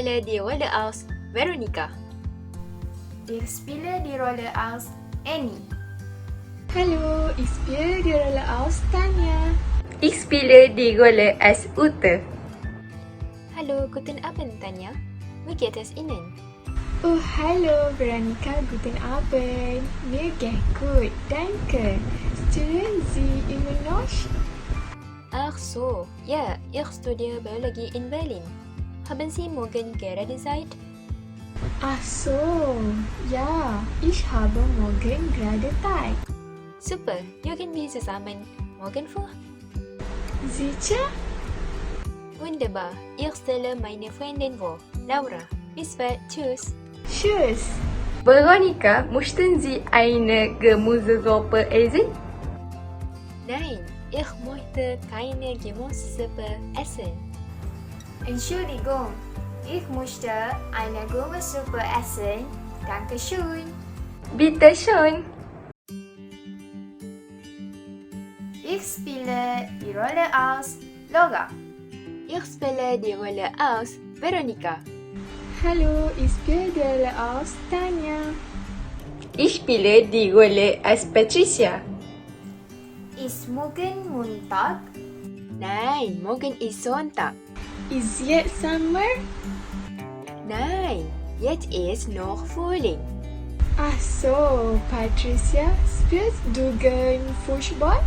spiele die Rolle aus Veronika. Ich spiele die Rolle als Annie. Hallo, ich spiele die Rolle aus Tanja. Ich spiele die Rolle als Ute. Hallo, guten Abend, Tanja. Wie geht es Ihnen? Oh, hallo Veronika, guten Abend. Mir geht gut, danke. Studieren Sie immer noch? Ach so, ja, ich studiere Biologie in Berlin. Haben Sie morgen gerade Zeit? Ach so, ja, ich habe morgen gerade Zeit. Super, gehen wir zusammen morgen vor? Sicher? Wunderbar, ich stelle meine Freundin vor, Laura. Bis bald, tschüss. Tschüss. Veronika, möchten Sie eine Gemüsesuppe essen? Nein, ich möchte keine Gemüsesuppe essen. Entschuldigung, ich möchte eine Gemüsesuppe essen. Dankeschön. Bitte schön. Ich spiele die Rolle als Laura. Ich spiele die Rolle aus Veronika. Hallo, ich spiele die Rolle aus Tanja. Ich spiele die Rolle als Patricia. Ist morgen Montag? Nein, morgen ist Sonntag. Ist jetzt Sommer? Nein, jetzt ist noch Frühling. Ach so, Patricia, spielst du gern Fußball?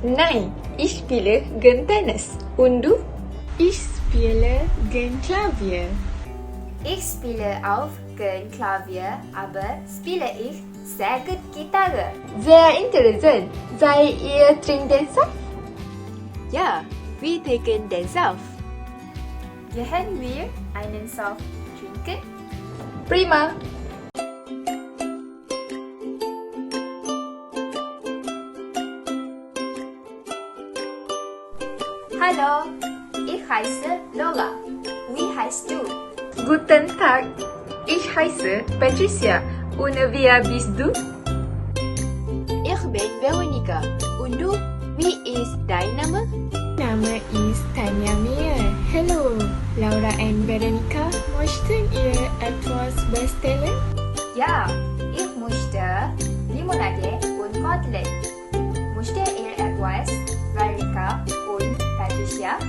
Nein, ich spiele gern Tennis. Und du? Ich spiele gern Klavier. Ich spiele auch gern Klavier, aber spiele ich sehr gut Gitarre. Sehr interessant. Seid ihr trinkt den Saft? Ja, wir trinken den Saft. Gehen wir einen Saft trinken? Prima. Hallo, ich heiße Lola. Wie heißt du? Guten Tag. Ich heiße Patricia. Und wer bist du? Ich bin Veronika. Und du, wie ist dein Name? Name ist Tanja Meyer. Hallo, Laura und Veronika. Möchten ihr etwas bestellen? Ja, ich möchte Limonade und Kotelett. Möchte ihr etwas, Veronika und Patricia?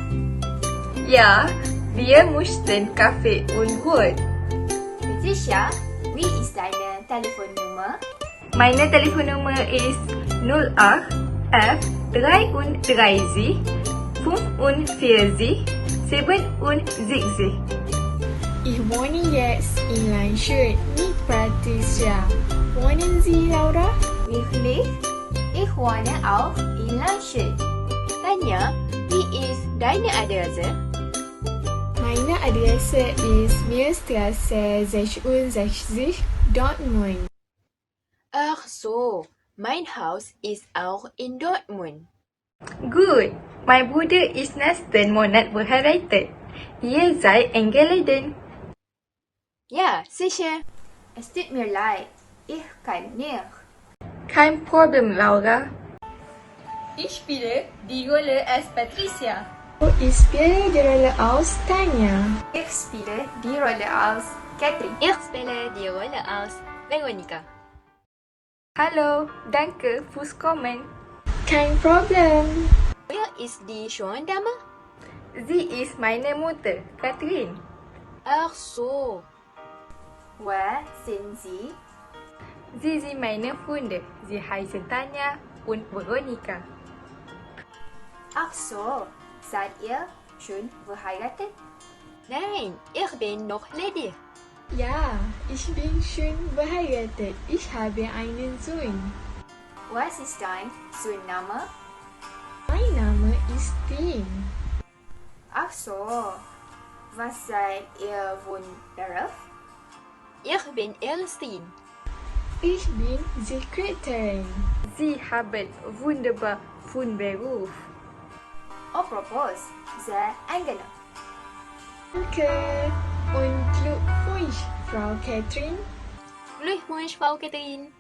Ja, wir möchten Kaffee und Brot. Patricia, wie ist deine Telefonnummer? Meine Telefonnummer ist 08 F33 45 77. Ich wohne jetzt in Landshut mit Patricia. Wohnen Sie, Laura? Wirklich? Ich wohne auch in Landshut. Tanja, wie ist deine Adresse? Meine Adresse ist Milchstraße 66, Dortmund. Ach so, mein Haus ist auch in Dortmund. Gut, mein Bruder ist nächsten Monat verheiratet. Ihr seid eingeladen. Ja, sicher. Es tut mir leid, ich kann nicht. Kein Problem, Laura. Ich spiele die Rolle als Patricia. Ich spiele die Rolle aus Tanja. Ich spiele die Rolle als Catherine. Ich spiele die Rolle aus Veronika. Hallo, danke fürs Kommen. Kein Problem. Wer ist die Schwandame? Sie ist meine Mutter, Katrin. Ach so. Wer sind Sie? Sie sind meine Freunde. Sie heißen Tanja und Veronika. Ach so, seid ihr schon verheiratet? Nein, ich bin noch ledig. Ja, ich bin schon verheiratet. Ich habe einen Sohn. Was ist dein Sohnname? Mein Name ist Tim. Ach so, was seid ihr von Beruf? Ich bin Erlstein. Ich bin Sekretärin. Sie haben wunderbar von Beruf. Apropos, sehr angenehm. Danke und Glückwunsch, Frau Katrin. Glückwunsch, Frau Katrin.